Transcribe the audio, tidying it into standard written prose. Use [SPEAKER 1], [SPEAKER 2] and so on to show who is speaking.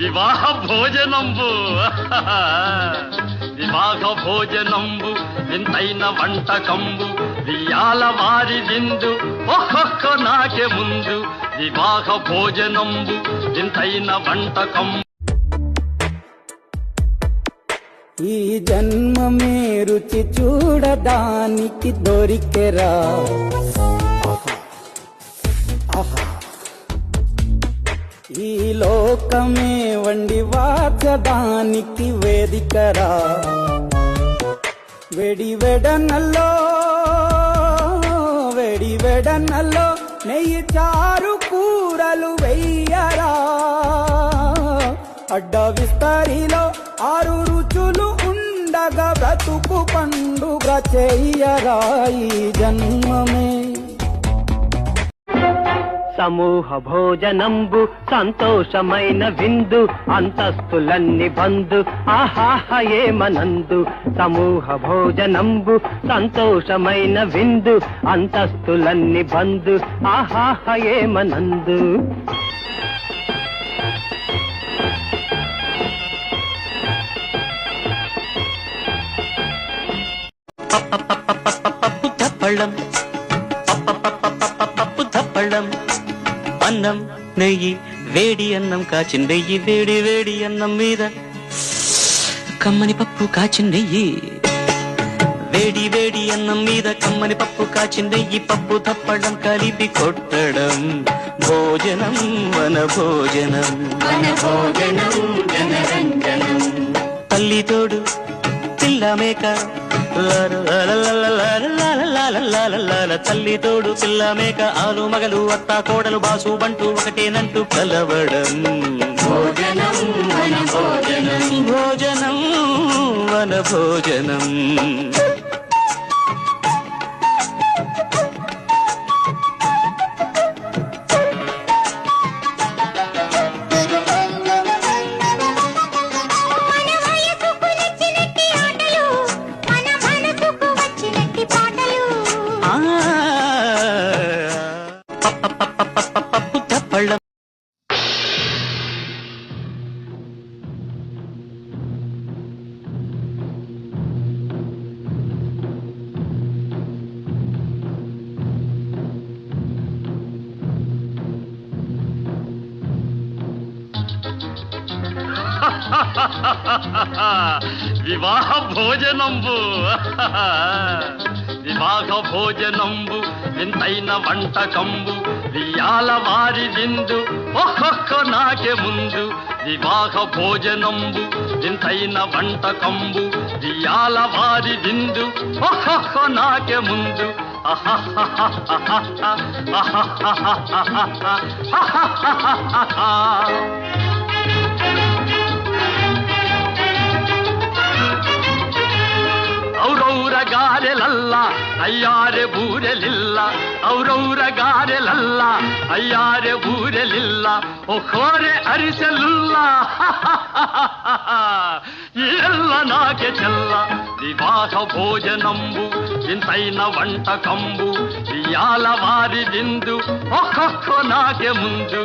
[SPEAKER 1] వివాహ భోజనంబు వివాహ భోజనంబు వింతైన వంటకంబు వియాల వారి విందు ఒక్కొక్క నాకే ముందు వివాహ భోజనంబు వింతైన వంటకంబు.
[SPEAKER 2] ఈ జన్మమే రుచి చూడడానికి దొరికెరా ఈ లోకమే వండి వాచడానికి వేదికరా వెడి వెడనల్లో నెయ్యి చారు కూరలు వెయ్యరా అడ్డ విస్తరిలో 6 రుచులు ఉండగా బ్రతుకు పండుగ చెయ్యరా ఈ జన్మమే.
[SPEAKER 3] సమూహ భోజనంబు సంతోషమైన విందు అంతస్తులన్నీ బందు ఆహాహ ఏమనందు. సమూహ భోజనంబు సంతోషమైన విందు అంతస్తులన్నీ బందు ఆహాహ ఏమనందు.
[SPEAKER 4] పళ్ళం అన్నం నెయ్యి వేడి అన్నం కాచిన నెయ్యి వేడి వేడి అన్నం మీద కమ్మని పప్పు కాచిన నెయ్యి వేడి వేడి అన్నం మీద కమ్మని పప్పు కాచిన నెయ్యి పప్పు తప్పడం కలిపి కొట్టడం భోజనం వన భోజనం తల్లి తోడు పిల్ల మేక తల్లి తోడు పిల్ల మేక ఆలు మగలు అత్త కోడలు బాసు బంటూ ఒకటేనంటూ కలవడం భోజనం వన భోజనం.
[SPEAKER 1] వివాహ భోజనంబు వివాహ భోజనంబు వింతైన వంటకంబు వియాల వారి విందు ఒక్కొక్క నాకే ముందు వివాహ భోజనంబు వింతైన వంటకంబు వియాల వారి విందు ఒక్కొక్క నాకే ముందు ఔరౌర గారెలల్ల అయ్యారె బూరెలిల్ల ఔరౌర గారెలల్ల అయ్యారె బూరెలిల్ల ఒక్కోరె అరిసెలుల్ల ಎಲ್ಲ ನಾಕೆ ಚೆಲ್ಲ ವಿವಾಹ ಭೋಜನಂಬು ಇಂತೈನ ವಂಟಕಂಬು ಇಯಾಲ ವಾರಿದಿಂದು ಒಕ್ಕೊಕ್ಕೊ ನಾಕೆ ಮುಂದು